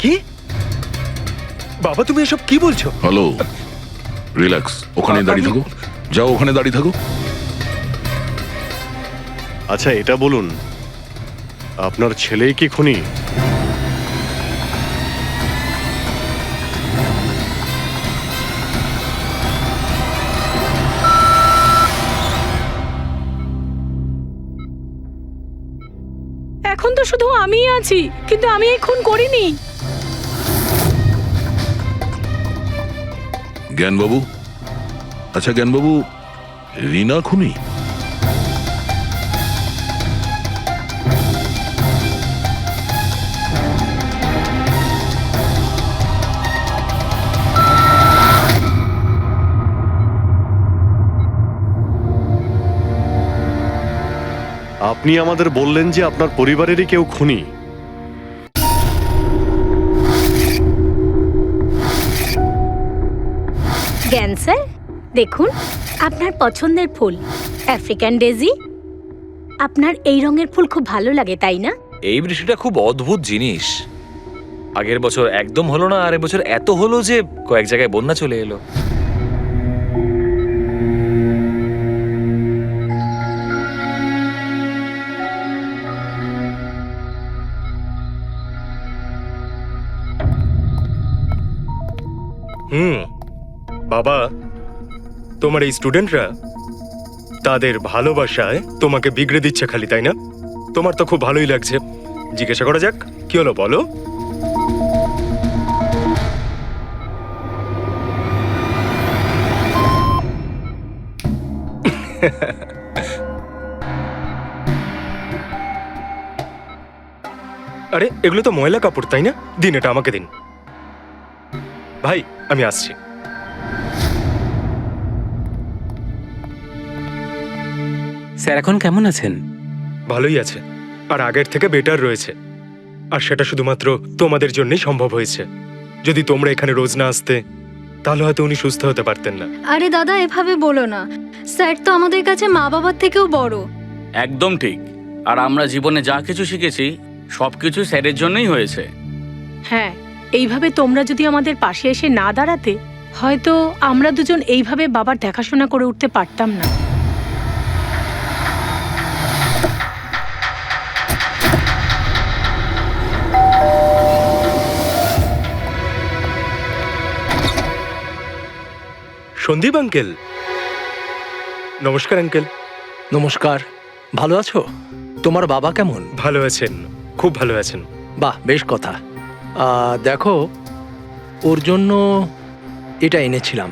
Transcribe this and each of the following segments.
কি বাবা, তুমি এসব কি বলছো? হ্যালো, রিল্যাক্স, ওখানে দাঁড়িয়ে থাকো। যাও, ওখানে দাঁড়িয়ে থাকো। আচ্ছা এটা বলুন, আপনার ছেলেই কি খুনি? এখন তো শুধু আমিই আছি, কিন্তু আমি এই খুন করিনি। জ্ঞানবাবু, আচ্ছা জ্ঞানবাবু, রিনা খুনি? আপনি আমাদের বললেন যে আপনার পরিবারেরই কেউ খুনি। জ্ঞান স্যার, দেখুন আপনার পছন্দের ফুল আফ্রিকান ডেজি। আপনার এই রঙের ফুল খুব ভালো লাগে, তাই না? এই বৃষ্টিটা খুব অদ্ভুত জিনিস। আগের বছর একদম হলো না, আর এবছর এত হলো যে কয়েক জায়গায় বন্যা চলে এলো। বাবা, তোমার এই স্টুডেন্টরা তাদের ভালোবাসায় তোমাকে বিগড়ে দিচ্ছে খালি, তাই না? তোমার তো খুব ভালোই লাগছে। জিজ্ঞাসা করা যাক, কি হলো বলো। আরে এগুলো তো ময়লা কাপড়, তাই না? দিন, এটা আমাকে দিন। ভাই আমি আসছি। স্যার এখন কেমন আছেন? ভালোই আছে, আর আগের থেকে বেটার রয়েছে। আর সেটা শুধুমাত্র তোমাদের জন্যই সম্ভব হয়েছে। যদি তোমরা এখানে রোজ না আসতে, তাহলে হয়তো উনি সুস্থ হতে পারতেন না। আরে দাদা, এভাবে বলো না। স্যার তো আমাদের কাছে মা বাবার থেকেও বড়। একদম ঠিক। আর আমরা জীবনে যা কিছু শিখেছি সবকিছু স্যারের জন্যই হয়েছে। হ্যাঁ, এইভাবে তোমরা যদি আমাদের পাশে এসে না দাঁড়াতে, হয়তো আমরা দুজন এইভাবে বাবার দেখাশোনা করে উঠতে পারতাম না। সন্দীপ আঙ্কেল, নমস্কার আঙ্কেল। নমস্কার। ভালো আছো? তোমার বাবা কেমন? ভালো আছেন, খুব ভালো আছেন। বাহ, বেশ কথা। দেখো, ওর জন্য এটা এনেছিলাম।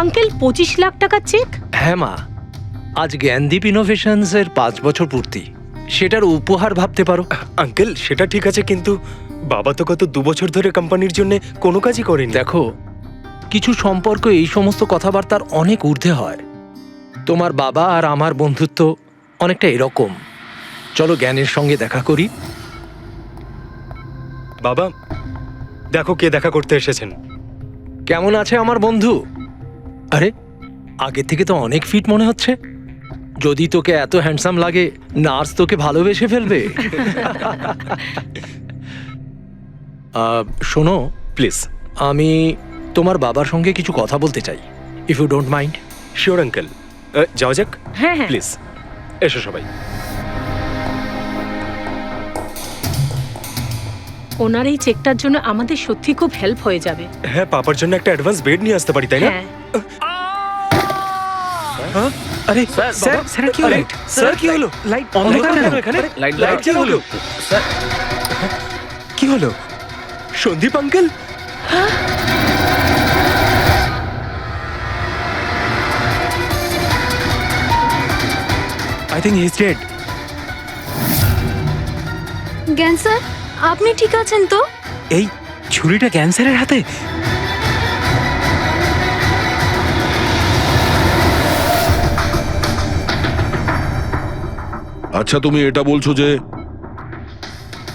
আঙ্কেল, 25 লাখ টাকার চেক? হ্যাঁ মা, আজ জ্ঞানদীপ ইনোভেশনস এর 5 বছর পূর্তি। সেটার উপহার ভাবতে পারো। আঙ্কেল সেটা ঠিক আছে, কিন্তু বাবা তো গত 2 বছর ধরে কোম্পানির জন্য কোনো কাজই করেনি। দেখো, কিছু সম্পর্ক এই সমস্ত কথাবার্তার অনেক ঊর্ধ্বে হয়। তোমার বাবা আর আমার বন্ধুত্ব অনেকটা এরকম। চলো জ্ঞানের সঙ্গে দেখা করি। বাবা, দেখো কে দেখা করতে এসেছেন। কেমন আছে আমার বন্ধু? আরে, আগে থেকে তো অনেক ফিট মনে হচ্ছে। যদি তোকে এত হ্যান্ডসাম লাগে, নার্স তোকে ভালোবেসে ফেলবে। শোনো প্লিজ, আমি তোমার বাবার সঙ্গে কিছু কথা বলতে চাই, if you don't mind. Sure uncle, যাওয়া যাক। হ্যাঁ হ্যাঁ, প্লিজ এসো সবাই। ওনার এই চেকটার জন্য আমাদের সত্যি খুব হেল্প হয়ে যাবে। হ্যাঁ, পাপার জন্য একটা অ্যাডভান্স বেড নিয়ে আসতে পারি, তাই না? হ্যাঁ, আরে স্যার, স্যার, স্যার কি হলো? স্যার কি হলো? লাইট অন্ধকার কেন এখানে? লাইট কি হলো? স্যার, কি হলো? Sandeep uncle, I think he is dead. Gyan sir, আপনি ঠিক আছেন তো? এই ছুরিটা ক্যান্সারের হাতে? আচ্ছা, তুমি এটা বলছো যে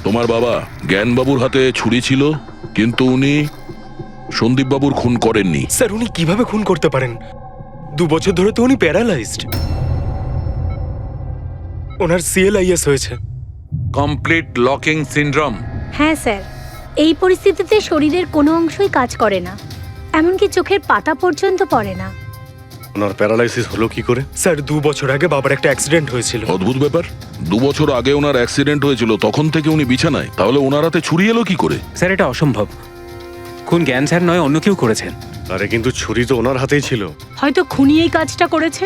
তোমার বাবা জ্ঞানবাবুর হাতে ছুরি ছিল, কিন্তু উনি সন্দীপ বাবুর খুন করেননি। স্যার উনি কিভাবে খুন করতে পারেন? 2 বছর ধরে তো উনি প্যারালাইজড। ওনার CLIS হয়েছে। Complete locking syndrome. হ্যাঁ স্যার, এই পরিস্থিতিতে শরীরের কোনো অংশই কাজ করে না, এমনকি চোখের পাতা পর্যন্ত পড়ে না। ওনার প্যারালাইসিস হলো কি করে? স্যার 2 বছর আগে বাবার একটা অ্যাক্সিডেন্ট হয়েছিল। অদ্ভুত ব্যাপার, 2 বছর আগে ওনার অ্যাক্সিডেন্ট হয়েছিল, তখন থেকে উনি বিছানায়। তাহলে ওনার হাতে ছুরি এলো কি করে? স্যার এটা অসম্ভব। খুন জ্ঞান স্যার নয়, অন্য কেউ করেছেন। আরে কিন্তু ছুরি তো ওনার হাতেই ছিল। হয়তো খুনি এই কাজটা করেছে।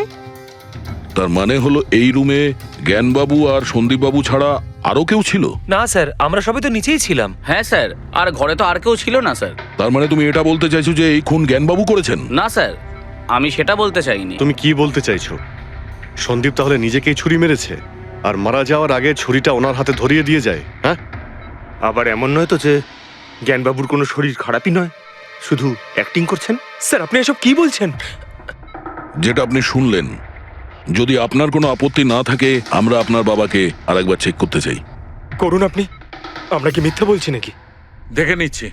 তার মানে হলো এই রুমে জ্ঞানবাবু আর সন্দীপবাবু ছাড়া আরো কেউ ছিল? না স্যার, আমরা সবাই তো নিচেই ছিলাম। হ্যাঁ স্যার, আর ঘরে তো আর কেউ ছিল না স্যার। তার মানে তুমি এটা বলতে চাইছো যে এই খুন জ্ঞানবাবু করেছেন? না স্যার, আমি সেটা বলতে চাইনি। তুমি কি বলতে চাইছো? সন্দীপ তাহলে নিজেকেই ছুরি মেরেছে, আর মারা যাওয়ার আগে ছুরিটা ওনার হাতে ধরিয়ে দিয়ে যায়? হ্যাঁ, আবার এমন নয় তো যে জ্ঞানবাবুর কোনো শরীর খারাপই নয়, শুধু অ্যাক্টিং করছেন। স্যার আপনি এসব কি বলছেন? যেটা আপনি শুনলেন, যদি আপনার কোনো আপত্তি না থাকে আমরা আপনার বাবাকে আরেকবার চেক করতে চাই। করুন আপনি। আমরা কি মিথ্যা বলছি নাকি? দেখে নিচ্ছি।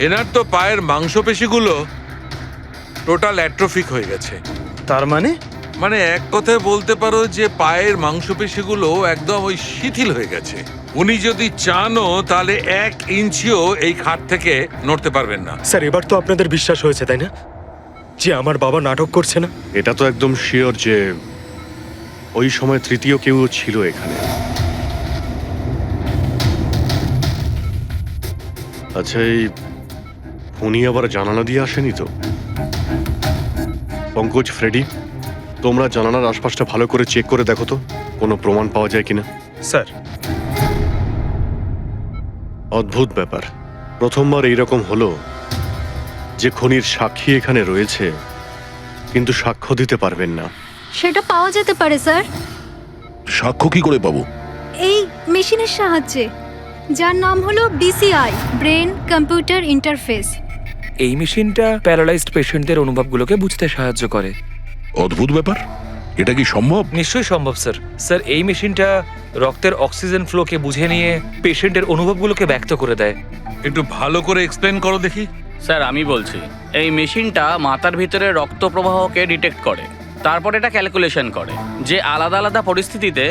এনার তো পায়ের মাংসপেশিগুলো টোটাল অ্যাট্রোফিক হয়ে গেছে। তার মানে মানে এক কথায় বলতে পারো যে পায়ের মাংসপেশিগুলো একদম ওই শিথিল হয়ে গেছে। উনি যদি চানও তাহলে 1 ইঞ্চিও এই খাট থেকে নড়তে পারবেন না। স্যার এবার তো আপনাদের বিশ্বাস হয়েছে তাই না, যে আমার বাবা নাটক করছে না? এটা তো একদম শিওর যে ওই সময় তৃতীয় কেউ ছিল এখানে। আচ্ছা, এই উনি আবার জানালা দিয়ে আসেনি তো? পঙ্কজ, ফ্রেডি, তোমরা জানালার আশপাশটা ভালো করে চেক করে দেখো তো কোনো প্রমাণ পাওয়া যায় কিনা। স্যার অদ্ভুত ব্যাপার, প্রথমবার এইরকম হলো যে খুনির সাক্ষী এখানে রয়েছে কিন্তু সাক্ষ্য দিতে পারবেন না। সেটা পাওয়া যেতে পারে স্যার, সাক্ষ্য কি করে পাবো? এই মেশিনের সাহায্যে, যার নাম হলো BCI, ব্রেন কম্পিউটার ইন্টারফেস। এই মেশিনটা প্যারালাইজড পেশেন্টদের অনুভবগুলোকে বুঝতে সাহায্য করে। অদ্ভুত ব্যাপার, এটা কি সম্ভব? নিশ্চয়ই সম্ভব স্যার। স্যার এই মেশিনটা রক্তের অক্সিজেন ফ্লোকে বুঝে নিয়ে পেশেন্টের অনুভবগুলোকে ব্যক্ত করে দেয়। একটু ভালো করে এক্সপ্লেন করো দেখি। স্যার আমি বলছি, এই মেশিনটা মাথার ভিতরে রক্ত প্রবাহকে ডিটেক্ট করে, তারপর এটা ক্যালকুলেশন করে যে আলাদা আলাদা পরিস্থিতিতে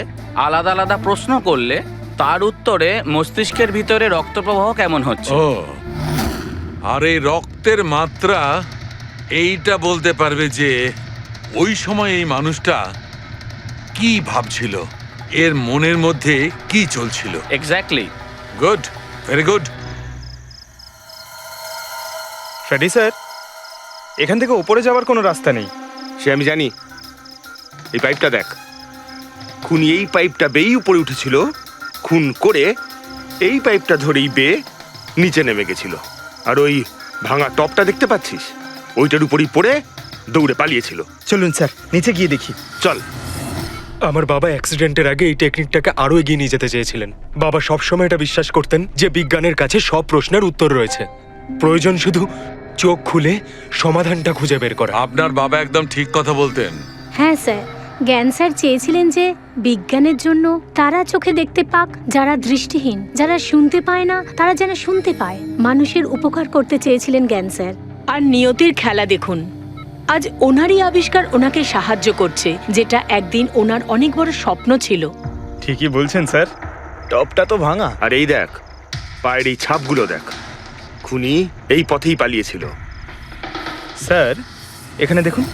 আলাদা আলাদা প্রশ্ন করলে তার উত্তরে মস্তিষ্কের ভিতরে রক্ত প্রবাহ কেমন হচ্ছে। ও, আর এই রক্তের মাত্রা এইটা বলতে পারবে যে ওই সময় এই মানুষটা কি ভাবছিল, এর মনের মধ্যে কি চলছিল। Exactly. Good, very good. Freddy sir, এখান থেকে উপরে যাওয়ার কোনো রাস্তা নেই। সে আমি জানি। এই পাইপটা দেখ, খুনি এই পাইপটা বেয়েই উপরে উঠেছিল, খুন করে এই পাইপটা ধরেই বেয়ে নিচে নেমে গেছিল। আর ওই ভাঙা টপটা দেখতে পাচ্ছিস, ওইটার উপরই পড়ে দৌড়ে পালিয়েছিল। চলুন স্যার নিচে গিয়ে দেখি। চল। আমার বাবা অ্যাক্সিডেন্টের আগে এই টেকনিকটাকে আরো এগিয়ে নিয়ে যেতে চেয়েছিলেন। বাবা সবসময় এটা বিশ্বাস করতেন যে বিজ্ঞানের কাছে সব প্রশ্নের উত্তর রয়েছে, প্রয়োজন শুধু চোখ খুলে সমাধানটা খুঁজে বের করা। আপনার বাবা একদম ঠিক কথা বলতেন। হ্যাঁ স্যার, জ্ঞান স্যার চেয়েছিলেন যে বিজ্ঞানের জন্য তারা চোখে দেখতে পাক যারা দৃষ্টিহীন, যারা শুনতে পায় না তারা যেন শুনতে পায়। মানুষের উপকার করতে চেয়েছিলেন জ্ঞান স্যার। আর নিয়তির খেলা দেখুন, আজ ওনারই আবিষ্কার ওনাকে সাহায্য করছে, যেটা একদিন ওনার অনেক বড় স্বপ্ন ছিল। ঠিকই বলছেন স্যার, টপটা তো ভাঙা। আর এই দেখ, পায়ের এই ছাপগুলো দেখ, খুনি এই পথেই পালিয়েছিল। স্যার এখানে দেখুন,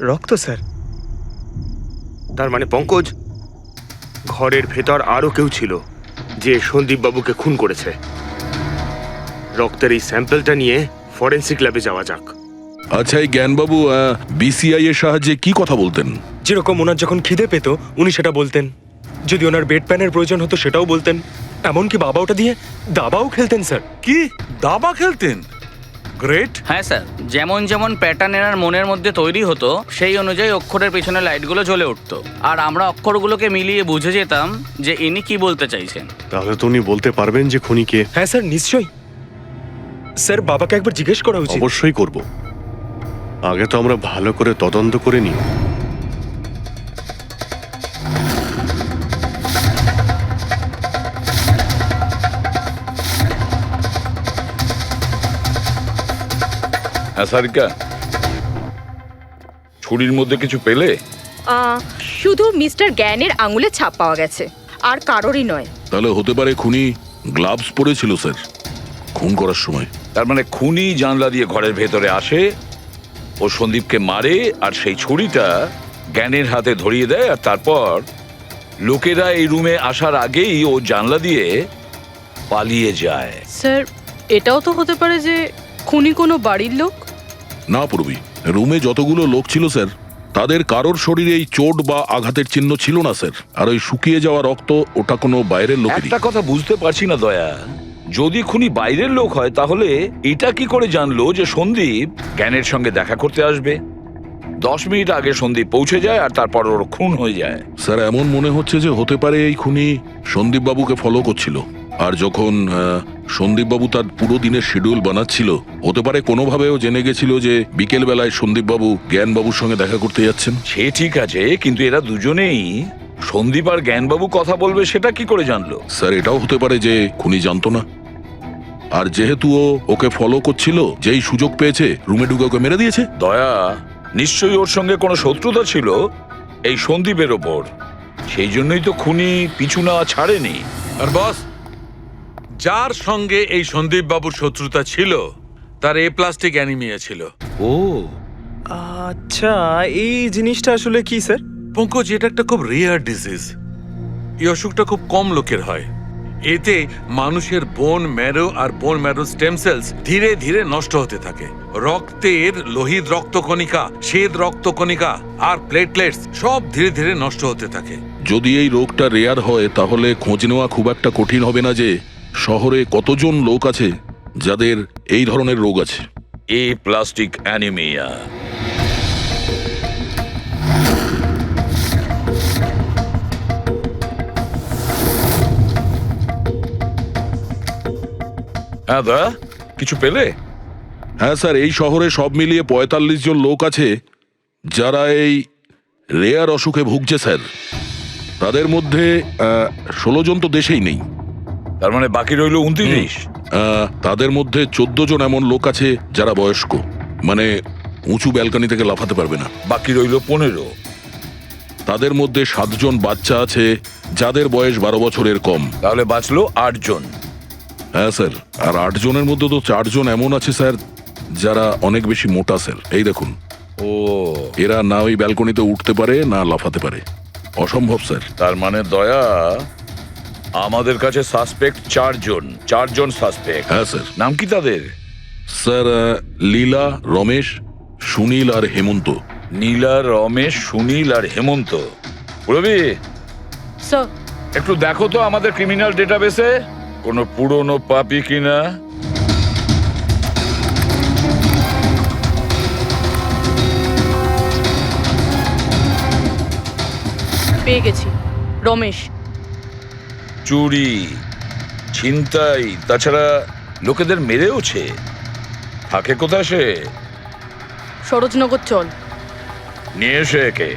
রক্ত স্যার। তার মানে পঙ্কজ, ঘরের ভেতর আরো কেউ ছিল যে সন্দীপ বাবুকে খুন করেছে। রক্তের এই স্যাম্পলটা নিয়ে ফরেন্সিক ল্যাবে যাওয়া যাক। আচ্ছা, এই জ্ঞানবাবু BCI এর সাহায্যে কি কথা বলতেন? যেরকম ওনার যখন খিদে পেত উনি সেটা বলতেন, যদি ওনার বেড প্যানের প্রয়োজন হতো সেটাও বলতেন, এমনকি বাবা ওটা দিয়ে দাবাও খেলতেন স্যার। কি দাবা খেলতেন? গ্রেট। হ্যাঁ স্যার, যেমন যেমন প্যাটার্ন এনার মনের মধ্যে তৈরি হতো সেই অনুযায়ী অক্ষরের পেছনে লাইটগুলো জ্বলে উঠতো, আর আমরা অক্ষরগুলোকে মিলিয়ে বুঝে যেতাম যে ইনি কি বলতে চাইছেন। তাহলে তো উনি বলতে পারবেন যে খুনি কে। হ্যাঁ স্যার নিশ্চয়ই। স্যার বাবাকে একবার জিজ্ঞেস করা উচিত। অবশ্যই করব, আগে তো আমরা ভালো করে তদন্ত করে নিই। সারিকা, ছুরির মধ্যে কিছু পেলে? শুধু মিস্টার জ্ঞানের আঙুলে ছাপ পাওয়া গেছে, আর কারোরই নয়। তাহলে হতে পারে খুনি গ্লাভস পরেছিল স্যার খুন করার সময়। তার মানে খুনি জানলা দিয়ে ঘরের ভেতরে আসে, ও সন্দীপকে মারে, আর সেই ছুরিটা জ্ঞানের হাতে ধরিয়ে দেয়, আর তারপর লোকেরা এই রুমে আসার আগেই ও জানলা দিয়ে পালিয়ে যায়। স্যার, এটাও তো হতে পারে যে খুনি কোনো বাড়ির লোক। না পূর্বী, রুমে যতগুলো লোক ছিল স্যার, তাদের কারোর শরীরে এই চোট বা আঘাতের চিহ্ন ছিল না স্যার। আর ওই শুকিয়ে যাওয়া রক্ত, ওটা কোনো বাইরের লোক। একটা কথা বুঝতে পারছি না দয়া, যদি খুনি বাইরের লোক হয় তাহলে এটা কি করে জানলো যে সন্দীপ জ্ঞানের সঙ্গে দেখা করতে আসবে? 10 মিনিট আগে সন্দীপ পৌঁছে যায় আর তারপর ওর খুন হয়ে যায়। স্যার এমন মনে হচ্ছে যে হতে পারে এই খুনি সন্দীপ বাবুকে ফলো করছিল, আর যখন সন্দীপ বাবু তার পুরো দিনের শিডিউল বানাচ্ছিল, হতে পারে কোনোভাবেও জেনে গেছিল যে বিকেল বেলায় সন্দীপ বাবু জ্ঞান বাবুর সঙ্গে দেখা করতে যাচ্ছেন। সে ঠিক আছে, কিন্তু এরা দুজনেই সন্দীপ আর জ্ঞানবাবু কথা বলবে সেটা কি করে জানলো? স্যার এটাও হতে পারে যে খুনি জানতো না, আর যেহেতু ও ওকে ফলো করছিল, যেই সুযোগ পেয়েছে রুমে ঢুকে ওকে মেরে দিয়েছে। দয়া, নিশ্চয়ই ওর সঙ্গে কোনো শত্রুতা ছিল এই সন্দীপের ওপর, সেই জন্যই তো খুনি পিছু না ছাড়েনি। আর বস, যার সঙ্গে এই সন্দীপ বাবুর শত্রুতা ছিল তার এ প্লাস্টিক অ্যানিমিয়া ছিল। ও আচ্ছা, এই জিনিসটা আসলে কি স্যার? পঙ্কজ, এটা একটা খুব রেয়ার ডিজিজ। এই অসুখটা খুব কম লোকের হয়। এতে মানুষের বোন ম্যারো আর বোন ম্যারো স্টেম সেলস ধীরে ধীরে নষ্ট হতে থাকে। রক্তের লোহিত রক্তকণিকা, শ্বেত রক্তকণিকা আর প্লেটলেটস সব ধীরে ধীরে নষ্ট হতে থাকে। যদি এই রোগটা রেয়ার হয় তাহলে খোঁজ নেওয়া খুব একটা কঠিন হবে না যে শহরে কতজন লোক আছে যাদের এই ধরনের রোগ আছে। এই প্লাস্টিক অ্যানিমিয়া। হ্যাঁ দা, কিছু পেলে? হ্যাঁ স্যার, এই শহরে সব মিলিয়ে 45 জন লোক আছে যারা এই রেয়ার অসুখে ভুগছে স্যার। তাদের মধ্যে 16 জন তো দেশেই নেই। তার মানে বাকি রইল 29। তাদের মধ্যে 14 জন এমন লোক আছে যারা বয়স্ক, মানে উঁচু ব্যালকনি থেকে লাফাতে পারবে না। বাকি রইল 15। তাদের মধ্যে 7 জন বাচ্চা আছে যাদের বয়স 12 বছরের কম। তাহলে বাঁচলো 8 জন। হ্যাঁ স্যার, আর 8 জনের মধ্যে তো 4 জন এমন আছে স্যার যারা অনেক বেশি মোটা স্যার। এই দেখুন, ও এরা না ওই ব্যালকনিতে উঠতে পারে না লাফাতে পারে। অসম্ভব স্যার। তার মানে দয়া, আমাদের কাছে সাসপেক্ট 4 জন সাসপেক্ট। হ্যাঁ স্যার। নাম কি তাদের? স্যার লীলা, রমেশ, সুনীল আর হেমন্ত। নীলা, রমেশ, সুনীল আর হেমন্ত। রবি, স্যার, একটু দেখো তো আমাদের ক্রিমিনাল ডেটাবেসে কোনো পুরনো পাপি কিনা। পেয়ে গেছি, রমেশ। চুরি, ছিনতাই, তাছাড়া লোকেদের মেরেওছে। থাকে কোথায় সে? সরোজনগর চল। নিয়ে এসে একে।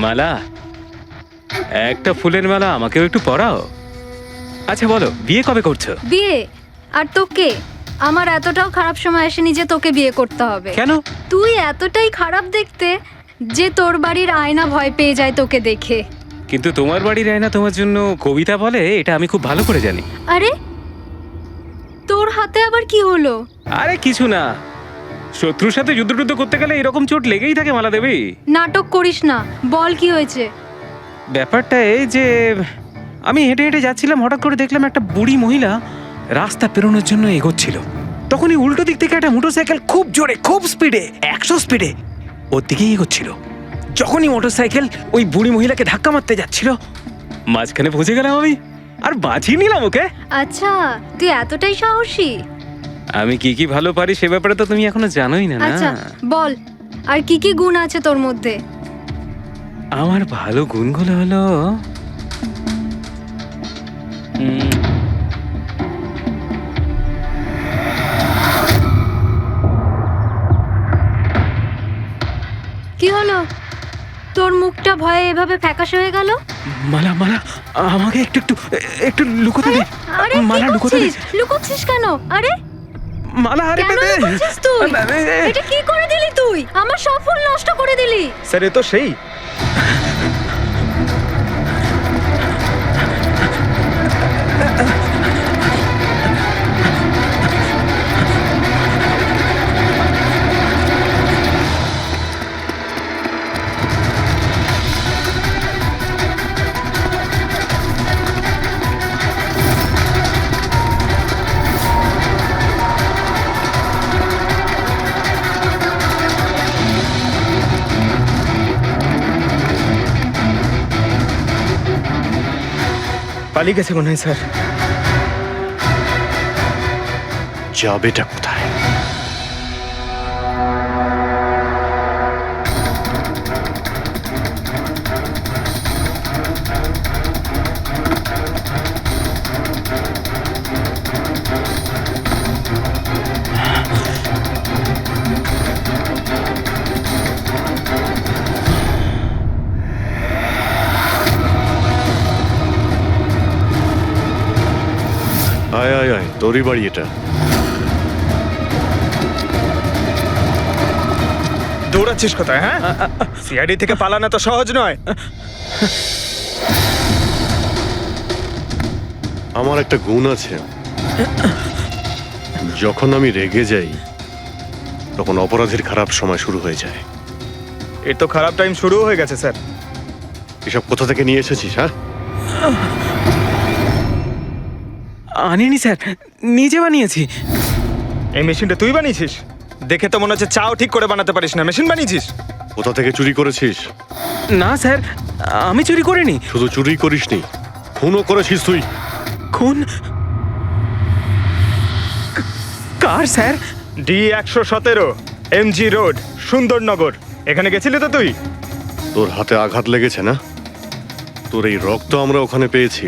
মালা, একটা ফুলের মালা আমাকেও একটু পরাও। আচ্ছা বলো, বিয়ে কবে করছো? বিয়ে? আর তোকে? আমার এতটাও খারাপ সময় আসেনি যে তোকে বিয়ে করতে হবে। কেন? তুই এতটাই খারাপ দেখতে যে তোর বাড়ির আয়না ভয় পেয়ে যায় তোকে দেখে। কিন্তু তোমার বাড়ির আয়না তোমার জন্য কবিতা বলে, এটা আমি খুব ভালো করে জানি। আরে, তোর হাতে আবার কি হলো? আরে কিছু না, শত্রুর সাথে যুদ্ধ করতে গেলে এরকম চোট লেগেই থাকে মালা দেবী। নাটক করিস না, বল কি হয়েছে? ব্যাপারটা এই যে আমি হেঁটে হেঁটে যাচ্ছিলাম, হঠাৎ করে দেখলাম একটা বুড়ি মহিলা রাস্তা পেরোনোর জন্য এগোচ্ছিল। তখনই উল্টো দিক থেকে একটা মোটরসাইকেল খুব জোরে, খুব স্পিডে, 100 স্পিডে ওর দিকেই এগোচ্ছিল। যখনই মোটরসাইকেল ওই বুড়ি মহিলাকে ধাক্কা মারতে যাচ্ছিল, মাঝখানে পৌঁছে গেলাম আমি, আর বাঁচিয়ে নিলাম ওকে। আচ্ছা, তুই এতটাই সাহসী? আমি কি কি ভালো পারি সে ব্যাপারে তো তুমি এখনো জানোই না। আচ্ছা বল, আর কি কি গুণ আছে তোর মধ্যে? আমার ভালো গুণগুলো হলো কি হলো? তোর মুখটা ভয়ে এভাবে ফ্যাকাশে হয়ে গেল? মালা মালা আমাকে একটু একটু একটু লুকোতে দে। আরে মালা কি লুকোতে দে। করছিস? লুকোচ্ছিস কেন? আরে মালা আরে কেন লুকোচ্ছিস তুই? এটা কি করে দিলি তুই? আমার সব ফুল নষ্ট করে দিলি। স্যার এ তো সেই পালিয়ে গেছে মনে হয় স্যার। যাবেটা কোথায়? আয় আয় আয়, তোরই বাড়ি এটা। দৌড়াচ্ছিস কোথায়? হ্যাঁ, সিআইডি থেকে পালানো তো সহজ নয়। আমার একটা গুণ আছে, যখন আমি রেগে যাই তখন অপরাধীর খারাপ সময় শুরু হয়ে যায়। এর তো খারাপ টাইম শুরু হয়ে গেছে স্যার। এসব কোথা থেকে নিয়ে এসেছিস? হ্যাঁ, আনিনি স্যার, নিজে বানিয়েছি। এই মেশিনটা তুই বানিয়েছিস? দেখে তো মনে হচ্ছে চাও ঠিক করে বানাতে পারিস না, মেশিন বানিয়েছিস। কোথা থেকে চুরি করেছিস? না স্যার, আমি চুরি করিনি। শুধু চুরি করিসনি, খুনও করেছিস তুই। খুন? কার sir? D117 MG road, Sundarnagar. এখানে গেছিলি তো তুই? তোর হাতে আঘাত লেগেছে না? তোর এই রক্ত আমরা ওখানে পেয়েছি।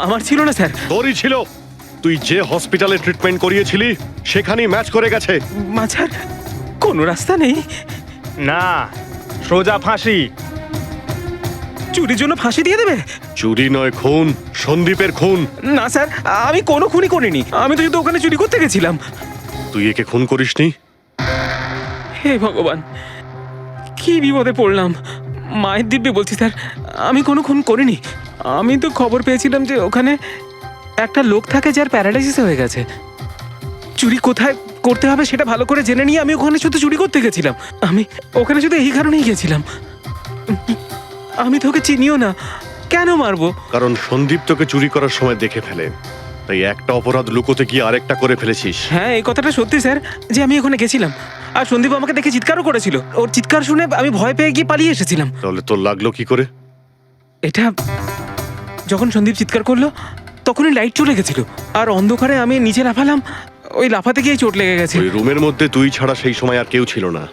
আমার ছিল না স্যার। তোরই ছিল। তুই যে হসপিটালে ট্রিটমেন্ট করিয়েছিলি সেখানেই ম্যাচ করে গেছে। মাঝার কোনো রাস্তা নেই? না, সোজা ফাঁসি। চুরির জন্য ফাঁসি দিয়ে দেবে? চুরি নয়, খুন। সন্দীপের খুন। না স্যার, আমি কোনো খুনই করিনি। আমি তো শুধু ওখানে চুরি করতে গেছিলাম। তুই একে খুন করিসনি? হে ভগবান, কি বিপদে পড়লাম। মায়ের দিব্যে বলছি স্যার, আমি কোনো খুন করিনি। আমি তো খবর পেয়েছিলাম যে ওখানে একটা লোক থাকে যার প্যারালাইসিস হয়ে গেছে। চুরি কোথায় করতে হবে সেটা ভালো করে জেনে নিয়ে আমি ওখানে শুধু চুরি করতে গেছিলাম। আমি ওখানে শুধু এই কারণেই গেছিলাম। আমি তোকে চিনিও না, কেন মারবো? কারণ সন্দীপ তোকে চুরি করার সময় দেখে ফেলে, তাই একটা অপরাধ লুকোতে গিয়ে আরেকটা করে ফেলেছিস। হ্যাঁ, এই কথাটা সত্যি স্যার যে আমি ওখানে গেছিলাম। আর সন্দীপ আমাকে দেখে চিৎকারও করেছিল। ওর চিৎকার শুনে আমি ভয় পেয়ে গিয়ে পালিয়ে এসেছিলাম। তাহলে তোর লাগলো কি করে? এটা যখন সন্দীপ চিৎকার করলো তখনই লাইট চলে গেছিল, আর অন্ধকারে আমি নিচে লাফালাম। ওই লাফাতে গিয়ে চোট লেগে গেছে। ওই রুমের মধ্যে তুই ছাড়া সেই সময় আর কেউ ছিল না।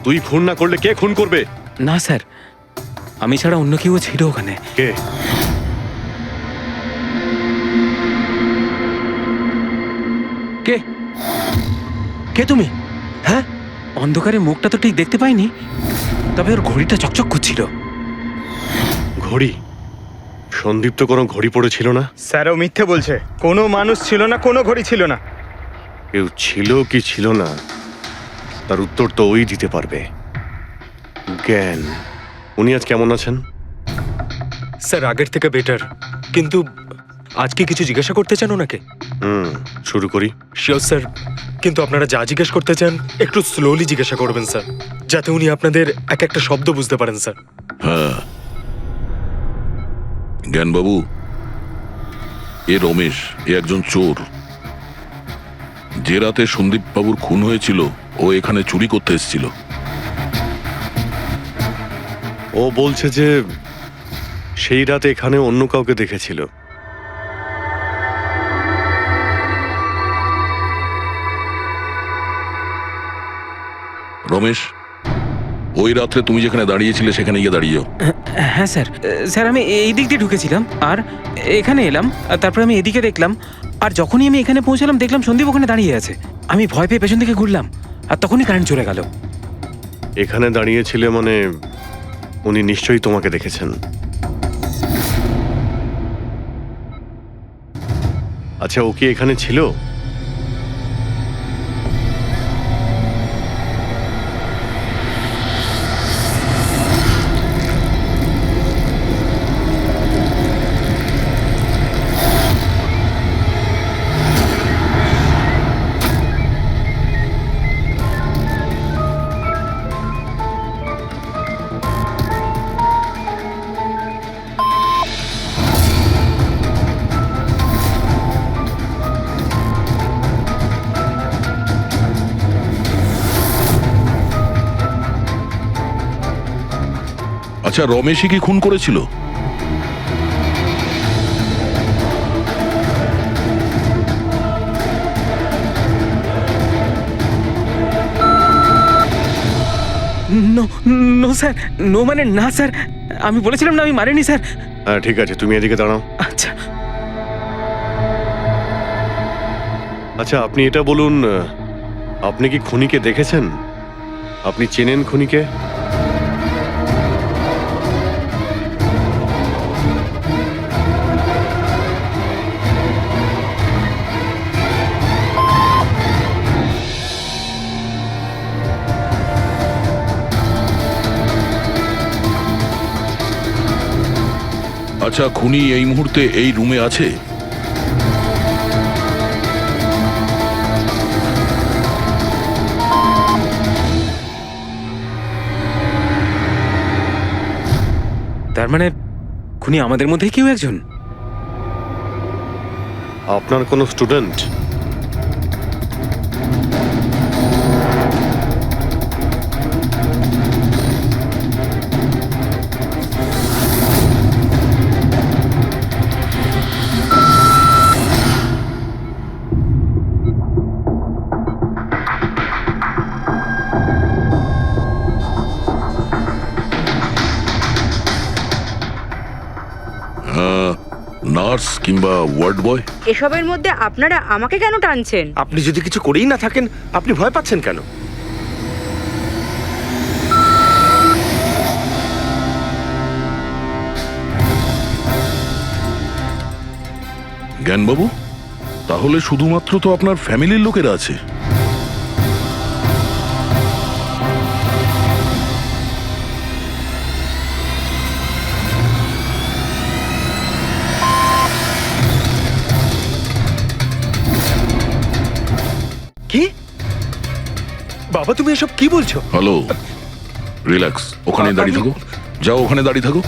তুই খুন না করলে কে খুন করবে? না স্যার, আমি ছাড়া অন্য কেউ ছিল ওখানে। কে? কে? কে তুমি? হ্যাঁ, অন্ধকারে মুখটা তো ঠিক দেখতে পাইনি, তবে ওর ঘড়িটা চকচক করছিল। ঘড়ি? সন্দীপ তো কোনো ঘড়ি পড়েছিল না। স্যারও মিথ্যে বলছে। কোনো মানুষ ছিল না, কোনো ঘড়ি ছিল না। কেউ ছিল কি ছিল না তার উত্তর তো ওই দিতে পারবে। জ্ঞান, উনি আজ কেমন আছেন? স্যার আগের থেকে বেটার, কিন্তু আজকে কিছু জিজ্ঞাসা করতে চান ওনাকে? শুরু করি। শিওর স্যার, কিন্তু আপনারা যা জিজ্ঞেস করতে চান একটু স্লোলি জিজ্ঞাসা করবেন স্যার, যাতে উনি আপনাদের এক একটা শব্দ বুঝতে পারেন স্যার। হ্যাঁ, জ্ঞানবাবু, এ রমেশ, এ একজন চোর। যে রাতে সন্দীপ বাবুর খুন হয়েছিল ও এখানে চুরি করতে এসেছিল। ও বলছে যে সেই রাতে এখানে অন্য কাউকে দেখেছিল। রমেশ, ওই রাত্রে তুমি যেখানে দাঁড়িয়েছিলে সেখানে গিয়ে দাঁড়িয়ে যাও। হ্যাঁ স্যার। স্যার, আমি এই দিক দিয়ে ঢুকেছিলাম আর এখানে এলাম, আর তারপর আমি এদিকে দেখলাম, আর যখনই আমি এখানে পৌঁছালাম দেখলাম সন্দীপ ওখানে দাঁড়িয়ে আছে। আমি ভয় পেয়ে পেছন দিকে ঘুরলাম, আর তখনই কারেন্ট চলে গেল। এখানে দাঁড়িয়েছিলে মানে উনি নিশ্চয়ই তোমাকে দেখেছেন। আচ্ছা, ও কি এখানে ছিল? আচ্ছা, রমেশই কি খুন করেছিল? নো নো স্যার, নো মানে না স্যার, আমি বলেছিলাম না আমি মারিনি স্যার। হ্যাঁ ঠিক আছে, তুমি এদিকে দাঁড়াও। আচ্ছা, আচ্ছা, আপনি এটা বলুন, আপনি কি খুনিকে দেখেছেন? আপনি চেনেন খুনিকে? আচ্ছা, খুনি এই মুহূর্তে এই রুমে আছে? তার মানে খুনি আমাদের মধ্যেই কেউ একজন। আপনার কোনো স্টুডেন্ট? নার্স কিংবা ওয়ার্ড বয়? এসবের মধ্যে আপনারা আমাকে কেন টানছেন? আপনি যদি কিছু করেই না থাকেন, আপনি ভয় পাচ্ছেন কেন? জ্ঞানবাবু, তাহলে শুধুমাত্র তো আপনার ফ্যামিলির লোকেরা আছে। কি বাবা, তুমি এসব কি বলছো? হ্যালো, রিল্যাক্স, ওখানে দাঁড়িয়ে থাকো। যাও, ওখানে দাঁড়িয়ে থাকো।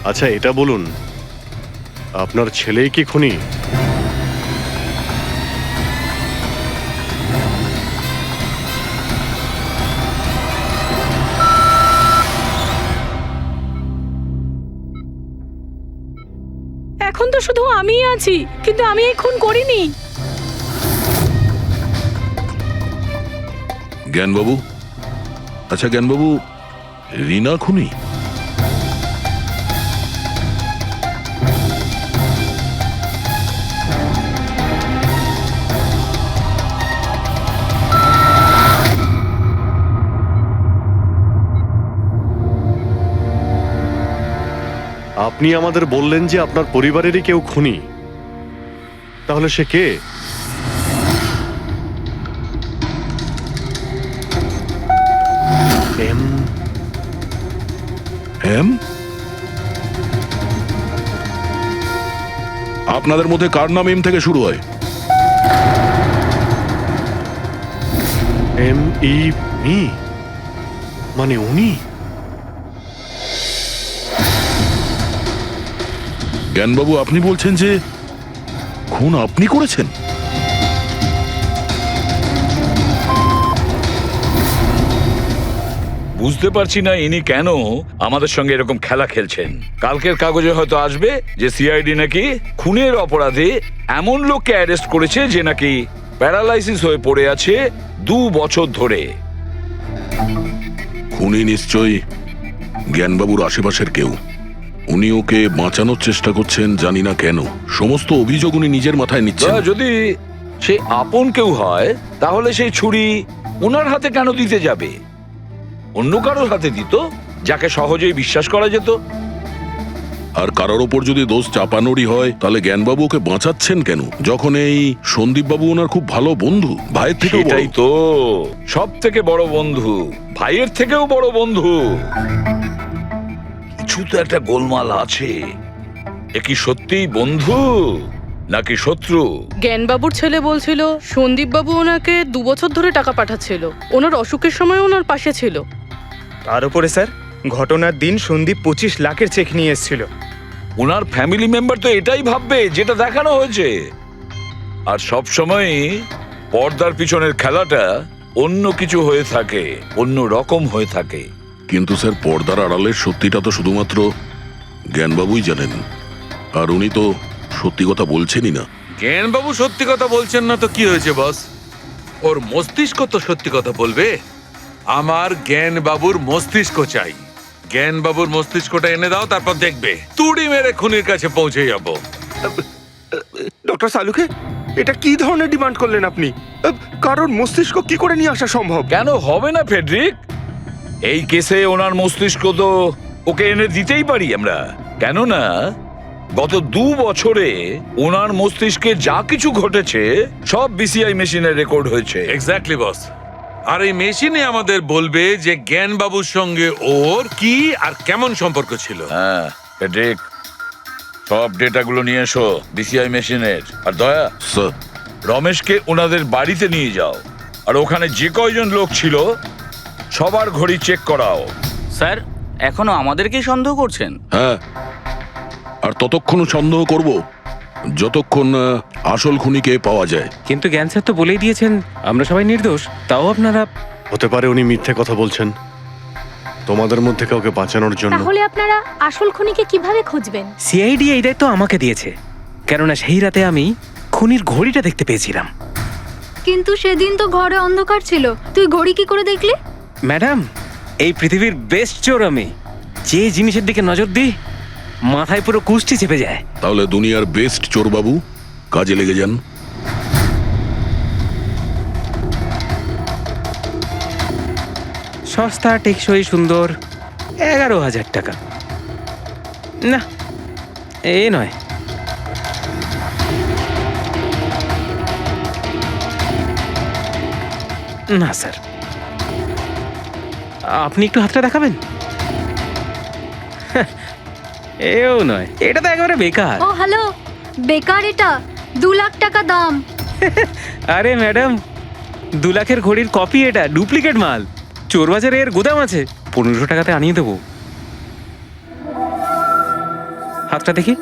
আচ্ছা, এটা বলুন, আপনার ছেলেই কি খুনি? এখন তো শুধু আমিই আছি, কিন্তু আমি এই খুন করিনি। জ্ঞানবাবু, আচ্ছা জ্ঞানবাবু, রিনা খুনি? আপনি আমাদের বললেন যে আপনার পরিবারেরই কেউ খুনি, তাহলে সে কে? M M? আপনাদের মধ্যে কার নাম এম থেকে শুরু হয়? এম ই মি, মানে উনি? জ্ঞানবাবু, আপনি বলছেন যে খুন আপনি করেছেন? বুঝতে পারছি না ইনি কেন আমাদের সঙ্গে এরকম খেলা খেলছেন। কালকের কাগজে হয়তো আসবে যে সিআইডি নাকি খুনের অপরাধে এমন লোককে অ্যারেস্ট করেছে যে নাকি প্যারালাইসিস হয়ে পড়ে আছে 2 বছর ধরে। খুনি নিশ্চয়ই জ্ঞানবাবুর আশেপাশের কেউ। উনি ওকে বাঁচানোর চেষ্টা করছেন, জানি না কেন। সমস্ত অভিযোগ উনি নিজের মাথায় নিচ্ছেন। যদি সে আপন কেউ হয় তাহলে সেই ছুরি ওনার হাতে কেন দিতে যাবে? অন্য কারোর হাতে দিত, যাকে সহজেই বিশ্বাস করা যেত। আর কারোর ওপর যদি দোষ চাপানোরই হয় তাহলে জ্ঞানবাবু ওকে বাঁচাচ্ছেন কেন, যখন এই সন্দীপবাবু ওনার খুব ভালো বন্ধু, ভাইয়ের থেকেও বড়। এটাই তো সব থেকে বড় বন্ধু, ভাইয়ের থেকেও বড় বন্ধু। কিছু তো একটা গোলমাল আছে। এ কি সত্যিই বন্ধু নাকি শত্রু? জ্ঞানবাবুর ছেলে বলছিল সন্দীপবাবু ওনাকে 2 বছর ধরে টাকা পাঠাচ্ছিল, ওনার অসুখের সময় ওনার পাশে ছিল। তার উপরে স্যার ঘটনার দিন সন্দীপ 25 লাখের চেক নিয়ে এসেছিল। ওনার ফ্যামিলি মেম্বার তো এটাই ভাববে যেটা দেখানো হয়েছে। আর সব সময় পর্দার পিছনের খেলাটা অন্য কিছু হয়ে থাকে, অন্য রকম হয়ে থাকে। কিন্তু স্যার পর্দার আড়ালের সত্যিটা তো শুধুমাত্র জ্ঞানবাবুই জানেন, আর উনি তো সত্যি কথা বলছেনই না। জ্ঞানবাবু সত্যি কথা বলছেন না তো কি হয়েছে বস? ওর মস্তিষ্ক তো সত্যি কথা বলবে। আমার জ্ঞানবাবুর মস্তিষ্ক চাই। জ্ঞানবাবুর মস্তিষ্কটা এনে দাও, তারপর দেখবে তুড়ি মেরে খুনির কাছে পৌঁছে যাবো। ডক্টর সালুকে, এটা কি ধরনের ডিমান্ড করলেন আপনি? কারোর মস্তিষ্ক কি করে নিয়ে আসা সম্ভব? কেন হবে না ফেডরিক? এই কেসে ওনার মস্তিষ্ক তো ওকে এনে দিতেই পারি আমরা। কেন না, গত 2 বছরে ওনার মস্তিষ্কে যা কিছু ঘটেছে সব বিসিআই মেশিনে রেকর্ড হয়েছে। এক্স্যাক্টলি বস। আর এই মেশিনে আমাদের বলবে যে জ্ঞানবাবুর সঙ্গে ওর কি আর কেমন সম্পর্ক ছিল। হ্যাঁ ফেডরিক, সব ডেটাগুলো নিয়ে এসো বিসিআই মেশিনের। আর দয়া স্যার, রমেশকে ওনাদের বাড়িতে নিয়ে যাও, আর ওখানে যে কয়জন লোক ছিল সবার ঘড়ি চেক করাও। স্যার এখনো আমাদেরকেই সন্দেহ করছেন? হ্যাঁ, আর ততক্ষণ সন্দেহ করব যতক্ষণ আসল খুনিকে পাওয়া যায়। কিন্তু জ্ঞান স্যার তো বলেই দিয়েছেন আমরা সবাই নির্দোষ, তাও আপনারা। হতে পারে উনি মিথ্যে কথা বলছেন তোমাদের মধ্যে কাউকে বাঁচানোর জন্য। তাহলে আপনারা আসল খুনিকে কিভাবে খুঁজবেন? সিআইডি এই দায়িত্ব আমাকে দিয়েছে, কেননা সেই রাতে আমি খুনির ঘড়িটা দেখতে পেয়েছিলাম। কিন্তু সেদিন তো ঘরে অন্ধকার ছিল, তুই ঘড়ি কি করে দেখলি? ম্যাডাম, এই পৃথিবীর বেস্ট চোর আমি। যে জিনিসের দিকে নজর দিই মাথায় পুরো কুষ্টি চেপে যায়। তাহলে দুনিয়ার বেস্ট চোরবাবু কাজে লেগে যান। সস্তা, টেকসই, সুন্দর, 11,000 টাকা। না, এ নয়। না স্যার, আপনি একটু হাতটা দেখাবেন? এও নয়, এটা তো একেবারে বেকার। ও হ্যালো, বেকার এটা? 2 লাখ টাকা দাম। আরে ম্যাডাম, 2 লাখের ঘড়ির কপি, এটা ডুপ্লিকেট মাল। চোরবাজারে এর গোদাম আছে, 1500 টাকাতে আনিয়ে দেবো। হাতটা দেখি।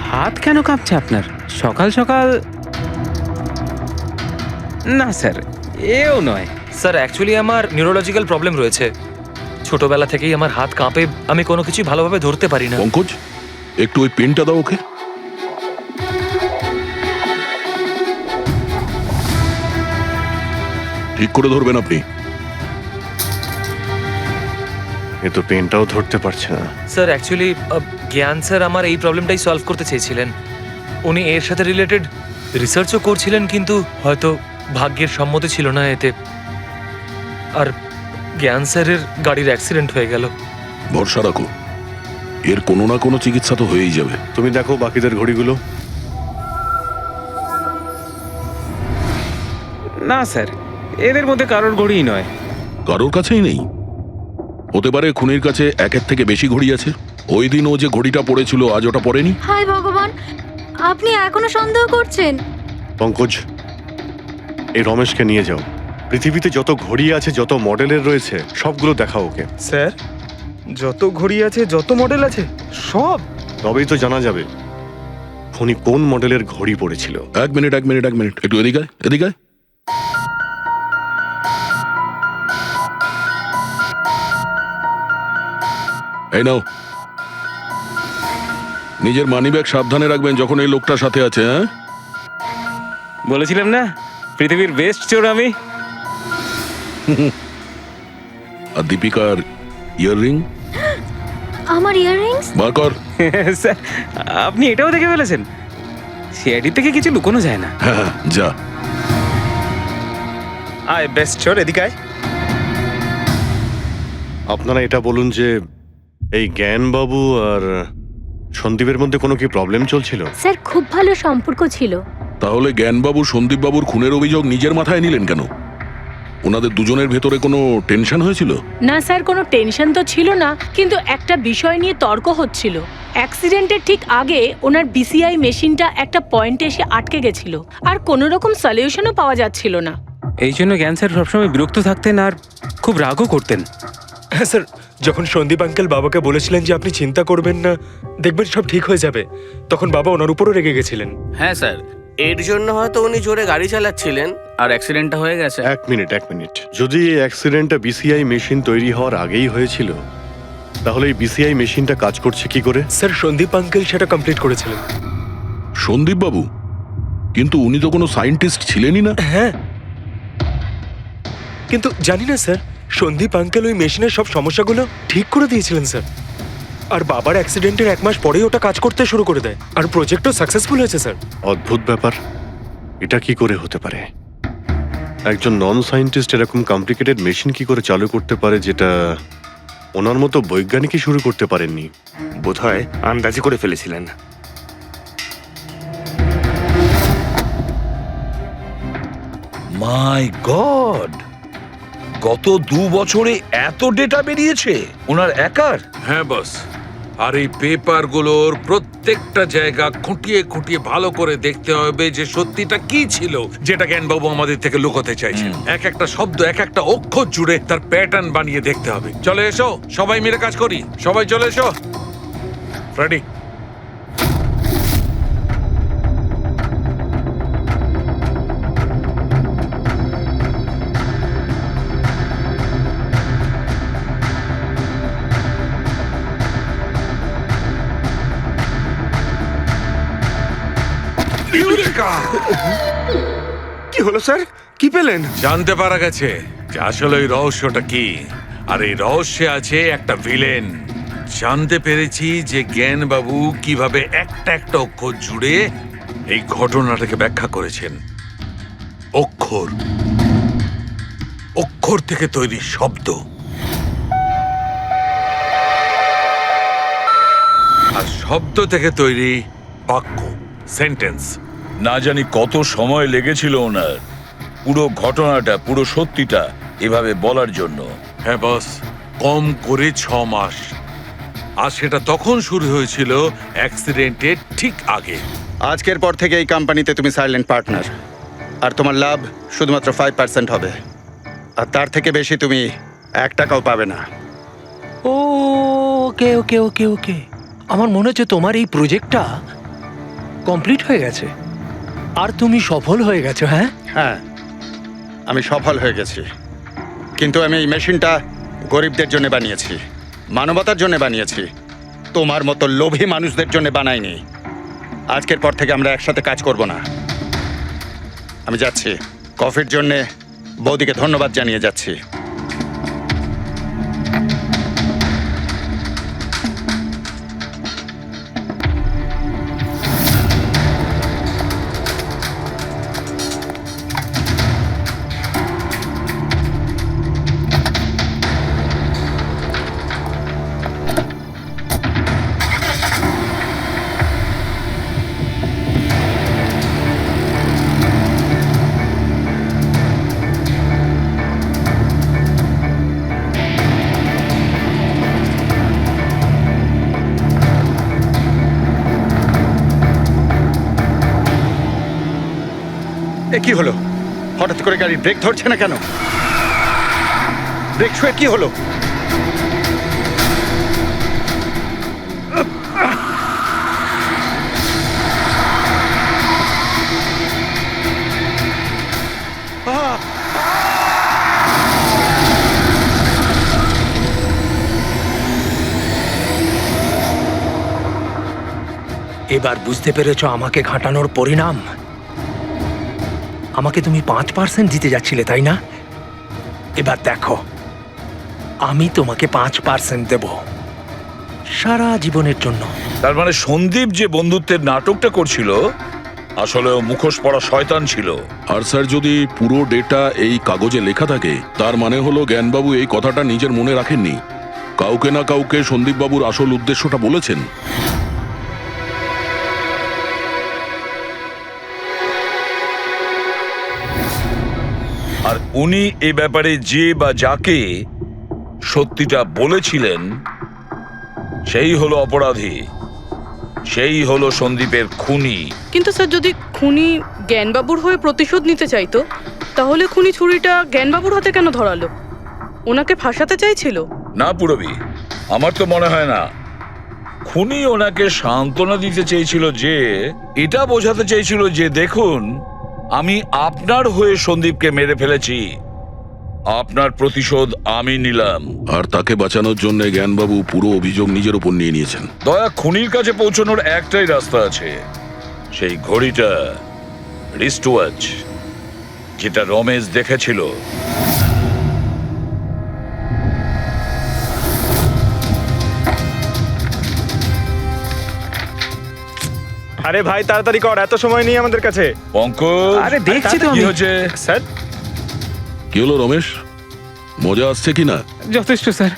হাত কেন কাঁপছে আপনার সকাল সকাল? না স্যার, এও নয়। স্যার অ্যাকচুয়ালি আমার নিউরোলজিক্যাল প্রবলেম রয়েছে। ছোটবেলা থেকেই আমার হাত কাঁপে, আমি কোনো কিছু ভালোভাবে ধরতে পারি না। পঙ্কজ, একটু ওই পেনটা দাও ওকে। ঠিক করে ধরবেন আপনি। এ তো পেনটাও ধরতে পারছে না। স্যার অ্যাকচুয়ালি জ্ঞান স্যার আমার এই প্রবলেমটাই সলভ করতে চেয়েছিলেন। উনি এর সাথে রিলেটেড রিসার্চও করছিলেন, কিন্তু হয়তো ভাগ্যের সম্মতি ছিল না এতে। আর জ্ঞান স্যারের গাড়ির অ্যাক্সিডেন্ট হয়ে গেল। ভরসা রাখো, এর কোনো না কোনো চিকিৎসা তো হয়েই যাবে। তুমি দেখো বাকিদের ঘড়িগুলো। না স্যার, এদের মধ্যে কারোর ঘড়িই নয়। কারোর কাছেই নেই? হতে পারে খুনির কাছে 1-এর থেকে বেশি ঘড়ি আছে। ওই দিন ও যে ঘড়িটা পড়েছিল আজ ওটা পড়েনি। হায় ভগবান, আপনি এখনো সন্দেহ করছেন? পঙ্কজ, এই রমেশকে নিয়ে যাও। পৃথিবীতে যত ঘড়ি আছে, যত মডেলের রয়েছে, সবগুলো দেখাও ওকে। স্যার যত ঘড়ি আছে, যত মডেল আছে, সব? তবেই তো জানা যাবে খুনি কোন মডেলের ঘড়ি পড়েছিল। এক মিনিট, একটু এদিকে আয়, এদিকে আয়। এই নাও, নিজের মানিব্যাগ সাবধানে রাখবেন যখন এই লোকটার সাথে আছে। হ্যাঁ, বলেছিলাম না পৃথিবীর বেস্ট চোর আমি। আর দীপিকার ইয়াররিং আমার ইয়াররিংস? বার কর। স্যার আপনি এটাও দেখে ফেলেছেন? সিআইডি থেকে কিছু লুকোনো যায় না। হ্যাঁ, যা। আয় বেস্ট চোর, এদিকে আয়। আপনারা এটা বলুন যে এই জ্ঞানবাবু আর সন্দীপের মধ্যে কোনো কি প্রবলেম চলছিল? স্যার খুব ভালো সম্পর্ক ছিল। তাহলে জ্ঞানবাবু সন্দীপবাবুর খুনের অভিযোগ নিজের মাথায় নিলেন কেন? ওনাদের দুজনের ভেতরে কোনো টেনশন হয়েছিল? না স্যার, কোনো টেনশন তো ছিল না, কিন্তু একটা বিষয় নিয়ে তর্ক হচ্ছিল। অ্যাক্সিডেন্টের ঠিক আগে ওনার বিসিআই মেশিনটা একটা পয়েন্টে এসে আটকে গেছিল, আর কোনো রকম সলিউশনও পাওয়া যাচ্ছিল না। এই জন্য জ্ঞান স্যার সবসময় বিরক্ত থাকতেন আর খুব রাগও করতেন। হ্যাঁ স্যার, যখন সন্দীপ আঙ্কেল বাবাকে বলেছিলেন যে আপনি চিন্তা করবেন না, দেখবেন সব ঠিক হয়ে যাবে, তখন বাবা ওনার উপরও রেগে গেছিলেন। হ্যাঁ স্যার, এর জন্য হয়তো উনি জোরে গাড়ি চালাচ্ছিলেন আর অ্যাক্সিডেন্টটা হয়ে গেছে। এক মিনিট। যদি এই অ্যাক্সিডেন্টটা বিসিআই মেশিন তৈরি হওয়ার আগেই হয়েছিল, তাহলে এই বিসিআই মেশিনটা কাজ করছে কি করে? স্যার, সন্দীপ আঙ্কেল সেটা কমপ্লিট করেছিলেন। সন্দীপবাবু? কিন্তু উনি তো কোনো সায়েন্টিস্ট ছিলেনই না। হ্যাঁ, কিন্তু জানি না স্যার, সন্দীপ আঙ্কেল ওই মেশিনের সব সমস্যাগুলো ঠিক করে দিয়েছিলেন স্যার। আর বাবার অ্যাক্সিডেন্টের 1 মাস পরেই ওটা কাজ করতে শুরু করে দেয়, আর প্রজেক্টও সাকসেসফুল হয়েছে স্যার। অদ্ভুত ব্যাপার, এটা কি করে হতে পারে? একজন নন সায়েন্টিস্ট এরকম কমপ্লিকেটেড মেশিন কি করে চালু করতে পারে, যেটা ওনার মতো বৈজ্ঞানিকই শুরু করতে পারেননি? বোধহয় আন্দাজি করে ফেলেছিলেন। মাই গড, গত 2 বছরে এত ডেটা বেরিয়েছে ওনার একার? হ্যাঁ বস, আর এই পেপারগুলোর প্রত্যেকটা জায়গা খুঁটিয়ে খুঁটিয়ে ভালো করে দেখতে হবে যে সত্যিটা কি ছিল, যেটা জ্ঞানবাবু আমাদের থেকে লুকোতে চাইছেন। এক একটা শব্দ, এক একটা অক্ষর জুড়ে তার প্যাটার্ন বানিয়ে দেখতে হবে। চলে এসো, সবাই মিলে কাজ করি। সবাই চলে এসো। রেডি? কি হলো স্যার, কি পেলেন? জানতে পারা গেছে যে আসলে ওই রহস্যটা কি, আর এই রহস্যে আছে একটা ভিলেন। জানতে পেরেছি যে জ্ঞানবাবু কিভাবে একটা একটা অক্ষর জুড়ে এই ঘটনাটাকে ব্যাখ্যা করেছেন। অক্ষর, অক্ষর থেকে তৈরি শব্দ, আর শব্দ থেকে তৈরি বাক্য, সেন্টেন্স। না জানি কত সময় লেগেছিল ওনার পুরো ঘটনাটা, পুরো সত্যিটা এভাবে বলার জন্য। হ্যাঁ বস, কম করে 6 মাস। আর সেটা তখন শুরু হয়েছিল অ্যাক্সিডেন্টের ঠিক আগে। আজকের পর থেকে এই কোম্পানিতে তুমি সাইলেন্ট পার্টনার, আর তোমার লাভ শুধুমাত্র 5% হবে, আর তার থেকে বেশি তুমি 1 টাকাও পাবে না। ও ওকে ওকে ওকে ওকে, আমার মনে হচ্ছে তোমার এই প্রজেক্টটা কমপ্লিট হয়ে গেছে আর তুমি সফল হয়ে গেছো। হ্যাঁ হ্যাঁ, আমি সফল হয়ে গেছি, কিন্তু আমি এই মেশিনটা গরিবদের জন্য বানিয়েছি, মানবতার জন্য বানিয়েছি, তোমার মতো লোভী মানুষদের জন্য বানাইনি। আজকের পর থেকে আমরা একসাথে কাজ করব না। আমি যাচ্ছি, কফির জন্যে বৌদিকে ধন্যবাদ জানিয়ে যাচ্ছি। এ কি হলো? হঠাৎ করে গাড়ি ব্রেক ধরছে না কেন? ব্রেক ছুঁয়ে কি হলো? এবার বুঝতে পেরেছো আমাকে ঘাঁটানোর পরিণাম? আমাকে তুমি 5% দিতে যাচ্ছিলে, তাই না? এবার দেখো, আমি তোমাকে 5% দেব সারা জীবনের জন্য। তার মানে সন্দীপ যে বন্ধুত্বের নাটকটা করছিল আসলে মুখোশ পড়া শয়তান ছিল। আর স্যার, যদি পুরো ডেটা এই কাগজে লেখা থাকে, তার মানে হলো জ্ঞানবাবু এই কথাটা নিজের মনে রাখেননি, কাউকে না কাউকে সন্দীপবাবুর আসল উদ্দেশ্যটা বলেছেন। আর উনি এ ব্যাপারে যে বা যাকে সত্যিটা বলেছিলেন সেই হলো অপরাধী, সেই হলো সন্দীপের খুনি। কিন্তু স্যার, যদি খুনি জ্ঞানবাবুর হয়ে প্রতিশোধ নিতে চাইতো, তাহলে খুনি ছুরিটা জ্ঞানবাবুর হাতে কেন ধরালো? ওনাকে ফাঁসাতে চাইছিল? না পুরবী, আমার তো মনে হয় না। খুনি ওনাকে সান্ত্বনা দিতে চেয়েছিল, যে এটা বোঝাতে চেয়েছিল যে দেখুন, আমি আপনার হয়ে সন্দীপকে মেরে ফেলেছি, আপনার প্রতিশোধ আমি নিলাম। আর তাকে বাঁচানোর জন্য জ্ঞানবাবু পুরো অভিযোগ নিজের উপর নিয়ে নিয়েছেন। দয়া, খুনির কাছে পৌঁছানোর একটাই রাস্তা আছে, সেই ঘড়িটা, রিস্ট ওয়াচ, যেটা রমেশ দেখেছিল। আরে ভাই, তাড়াতাড়ি কর, এত সময় নেই আমাদের কাছে। পঙ্কজ, আরে দেখছি তো কি আমি। হচ্ছে? স্যার, কি হলো রমেশ, মজা আসছে কি না? যথেষ্ট স্যার,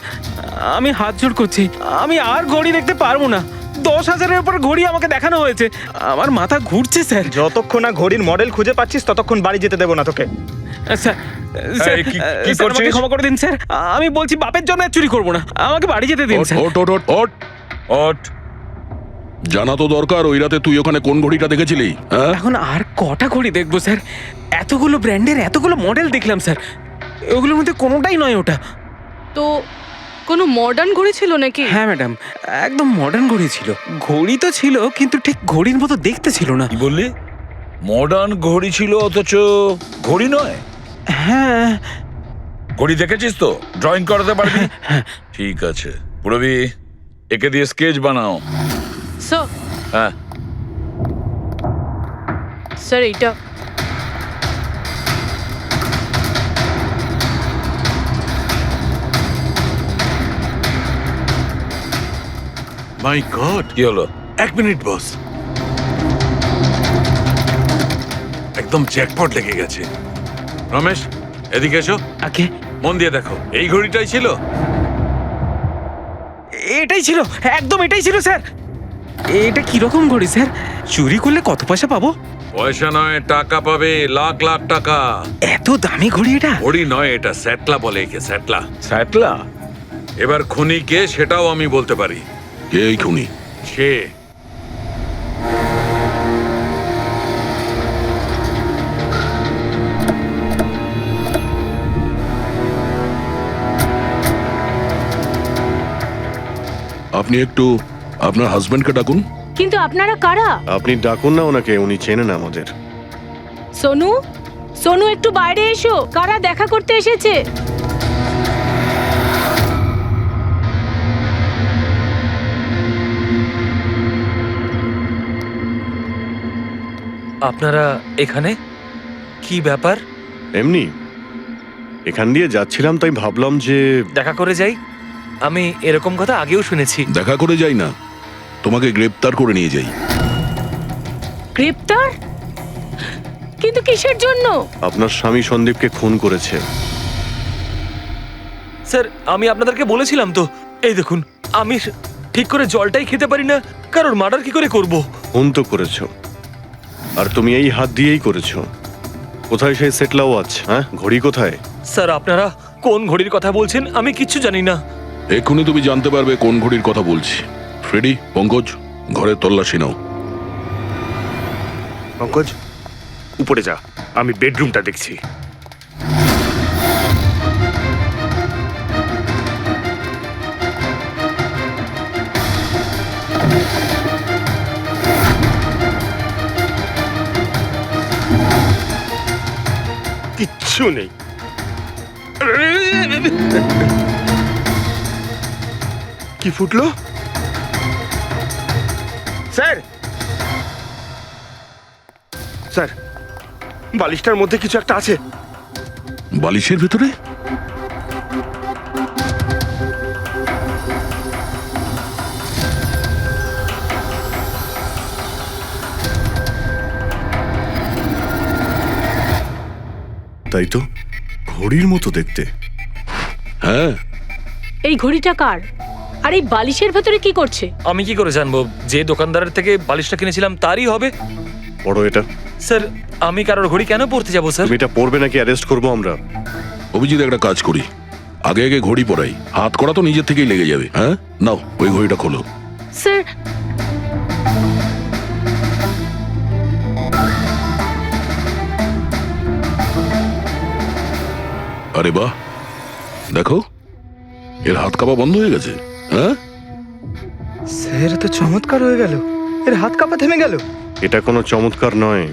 আমি হাত জোড় করছি। আমি আর ঘড়ি দেখতে পারবো না। 10,000-এর উপর ঘড়ি আমাকে দেখানো হয়েছে। আমার মাথা ঘুরছে স্যার। যতক্ষণ না ঘড়ির মডেল খুঁজে পাচ্ছিস ততক্ষণ বাড়ি যেতে দেবো না তোকে। স্যার, স্যার, এই, কি স্যার, আমাকে করছিস? ক্ষমা করে দিন স্যার। আমি বলছি বাপের জন্য আর চুরি করবো না। আমাকে বাড়ি যেতে দিন স্যার। ওট ওট ওট ওট। ওঠ। জানা তো দরকার, ওই রাতে তুই ওখানে কোন ঘড়িটা দেখেছিলি? হ্যাঁ, এখন আর কটা ঘড়ি দেখবো স্যার? এতগুলো ব্র্যান্ডের এতগুলো মডেল দেখলাম স্যার, ওগুলোর মধ্যে কোনোটাই নয় ওটা। তো কোনো মডার্ন ঘড়ি ছিল নাকি? হ্যাঁ ম্যাডাম, একদম মডার্ন ঘড়ি ছিল। ঘড়ি তো ছিল, কিন্তু ঠিক ঘড়ির মতো দেখতে ছিল না। কি বললি? মডার্ন ঘড়ি ছিল অথচ ঘড়ি নয়? হ্যাঁ। ঘড়ি দেখেছিস তো? ড্রয়িং করাতে পারবি? ঠিক আছে পুরবী, একে দিয়ে স্কেচ বানাও। স্যার, হ্যাঁ, স্যার এইটা। মাই গড, কি হলো? 1 মিনিট বস, একদম জ্যাকপট লেগে গেছে। রমেশ, এদিকে এসো। আগে মন দিয়ে দেখো, এই ঘড়িটাই ছিল। এটাই ছিল, একদম এটাই ছিল স্যার। এটা কিরকম ঘড়ি স্যার? চুরি করলে কত পয়সা পাবো? পয়সা নয়, টাকা পাবে, লাখ লাখ টাকা। এত দামি ঘড়ি এটা? ঘড়ি নয়, এটা স্যাটলা বলে একে, স্যাটলা। স্যাটলা? এবার খুনি কে সেটাও আমি বলতে পারি। কে এই খুনি? সে আপনি একটু আপনার হাজবেন্ডকে ডাকুন। কিন্তু আপনারা কারা? আপনি ডাকুন না ওনাকে, উনি চেনেন আমাদের। সোনু, সোনু একটু বাইরে এসো, কারা দেখা করতে এসেছে? আপনারা এখানে? কি ব্যাপার? এমনি এখান দিয়ে যাচ্ছিলাম, তাই ভাবলাম যে দেখা করে যাই। আমি এরকম কথা আগেও শুনেছি। দেখা করে যাই না, তোমাকে গ্রেপ্তার করে নিয়ে যাই। গ্রেপ্তার? কিন্তু কিসের জন্য? আপনার স্বামী সন্দীপকে খুন করেছে। স্যার, আমি আপনাদেরকে বলেছিলাম তো, এই দেখুন, আমি ঠিক করে জলটাই খেতে পারি না, কারোর মার্ডার কি করে করব? খুন তো করেছো, আর তুমি এই হাত দিয়েই করেছো। কোথায় সেই সেটলা ওয়াচ? হ্যাঁ, ঘড়ি কোথায়? স্যার, আপনারা কোন ঘড়ির কথা বলছেন আমি কিচ্ছু জানি না। এক্ষুনি তুমি জানতে পারবে কোন ঘড়ির কথা বলছি। ফ্রেডি, পঙ্কজ, ঘরের তল্লাশি নাও। পঙ্কজ, উপরে যা, আমি বেডরুমটা দেখছি। কিচ্ছু নেই। কি ফুটলো? স্যার, স্যার, বালিশটার মধ্যে কিছু একটা আছে। বালিশের ভেতরে? তাই তো, ঘড়ির মতো দেখতে। হ্যাঁ, এই ঘড়িটা কার? আর এই বালিশের ভেতরে কি করছে? আমি কি করে জানবো? যে দোকানদারের থেকে বালিশটা কিনেছিলাম তারই হবে। বড় এটা স্যার, আমি কারোর ঘড়ি কেন পড়তে যাবো স্যার? তুমি এটা পড়বে নাকি অ্যারেস্ট করবো আমরা? অভিজিৎ, একটা কাজ করি, আগে আগে ঘড়ি পরাই, হাত করা তো নিজের থেকেই লেগে যাবে। হ্যাঁ, নাও ওই ঘড়িটা খোলো। স্যার, আরে বাহ, দেখো এর হাত কাঁপা বন্ধ হয়ে গেছে। হ্যাঁ স্যার, তো চমৎকার হয়ে গেল, এর হাত কাঁপা থেমে গেল। এটা কোনো চমৎকার নয়,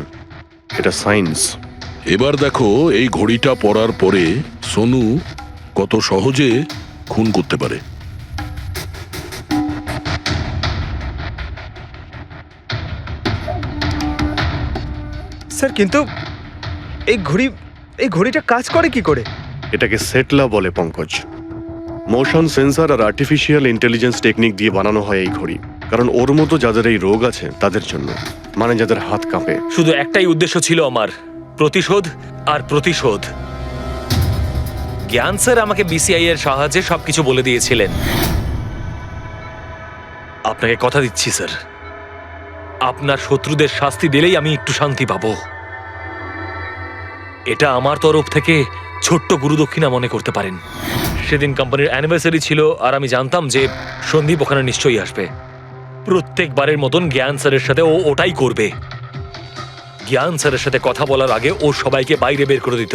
এটা সায়েন্স। এবার দেখো এই ঘড়িটা পরার পরে সোনু কত সহজে খুন করতে পারে। স্যার, কিন্তু এই ঘড়িটা কাজ করে কি করে? এটাকে সেটলা বলে পঙ্কজ। মোশন সেন্সর আর আর্টিফিশিয়াল ইন্টেলিজেন্স টেকনিক দিয়ে বানানো হয় এই ঘড়ি, কারণ ওর মতো যাদের এই রোগ আছে তাদের জন্য, মানে যাদের হাত কাঁপে। শুধু একটাই উদ্দেশ্য ছিল আমার, প্রতিশোধ আর প্রতিশোধ। জ্ঞান স্যার আমাকে বিসিআই এর সাহায্যে সবকিছু বলে দিয়েছিলেন। আপনাকে কথা দিচ্ছি স্যার, আপনার শত্রুদের শাস্তি দিলেই আমি একটু শান্তি পাবো। এটা আমার তরফ থেকে ছোট্ট গুরুদক্ষিণা মনে করতে পারেন। সেদিন কোম্পানির অ্যানিভার্সারি ছিল আর আমি জানতাম যে সন্দীপ ওখানে নিশ্চয়ই আসবে। প্রত্যেকবারের মতন জ্ঞান স্যারের সাথে ও ওটাই করবে। জ্ঞান স্যারের সাথে কথা বলার আগে ও সবাইকে বাইরে বের করে দিত,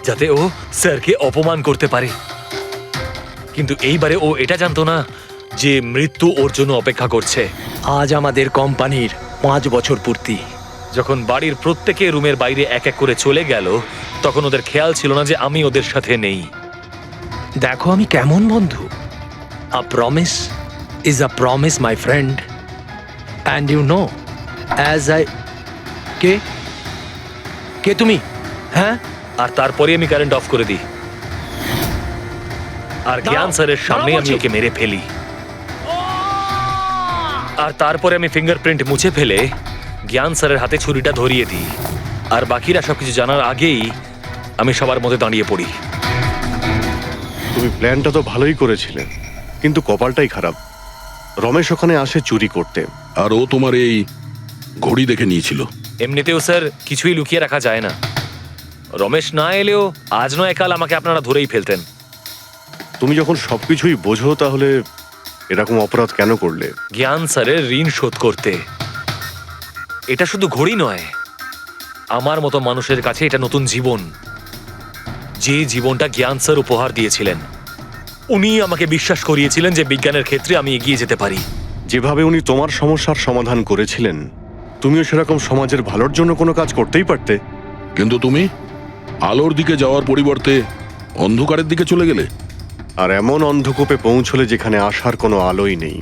যাতে ও স্যারকে অপমান করতে পারে। কিন্তু এইবারে ও এটা জানতো না যে মৃত্যু ওর জন্য অপেক্ষা করছে। আজ আমাদের কোম্পানির 5 বছর পূর্তি। যখন বাড়ির প্রত্যেকে রুমের বাইরে এক এক করে চলে গেল, তখন ওদের খেয়াল ছিল না যে আমি ওদের সাথে নেই। দেখো আমি কেমন বন্ধু। A promise is a promise my friend, and you know as I কে কে তুমি? হ্যাঁ, আর তারপরে আমি কারেন্ট অফ করে দিই আর জ্ঞান স্যারের সামনে আমি ওকে মেরে ফেলি। আর তারপরে আমি ফিঙ্গারপ্রিন্ট মুছে ফেলে জ্ঞান স্যারের হাতে ছুরিটা ধরিয়ে দিই। আর বাকিরা সবকিছু জানার আগেই আমি সবার মধ্যে দাঁড়িয়ে পড়ি। তুমি প্ল্যানটা তো ভালোই করেছিলে, কিন্তু কপালটাই খারাপ। রমেশ ওখানে আসে চুরি করতে, আর ও তোমার এই ঘড়ি দেখে নিয়েছিল। এমনিতেও স্যার কিছুই লুকিয়ে রাখা যায় না। রমেশ না এলেও আজ নয় কাল আমাকে আপনারা ধরেই ফেলতেন। তুমি যখন সবকিছুই বোঝো তাহলে এরকম অপরাধ কেন করলে? জ্ঞান স্যারের ঋণ শোধ করতে। এটা শুধু ঘড়ি নয়, আমার মতো মানুষের কাছে এটা নতুন জীবন, যে জীবনটা জ্ঞান স্যার উপহার দিয়েছিলেন। উনি আমাকে বিশ্বাস করিয়েছিলেন যে বিজ্ঞানের ক্ষেত্রে আমি এগিয়ে যেতে পারি। যেভাবে উনি তোমার সমস্যার সমাধান করেছিলেন, তুমিও সেরকম সমাজের ভালোর জন্য কোনো কাজ করতেই পারতে। কিন্তু তুমি আলোর দিকে যাওয়ার পরিবর্তে অন্ধকারের দিকে চলে গেলে। আর এমন অন্ধকূপে পৌঁছলে যেখানে আসার কোনো আলোই নেই।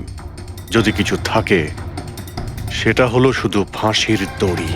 যদি কিছু থাকে সেটা হলো শুধু ফাঁসির দড়ি।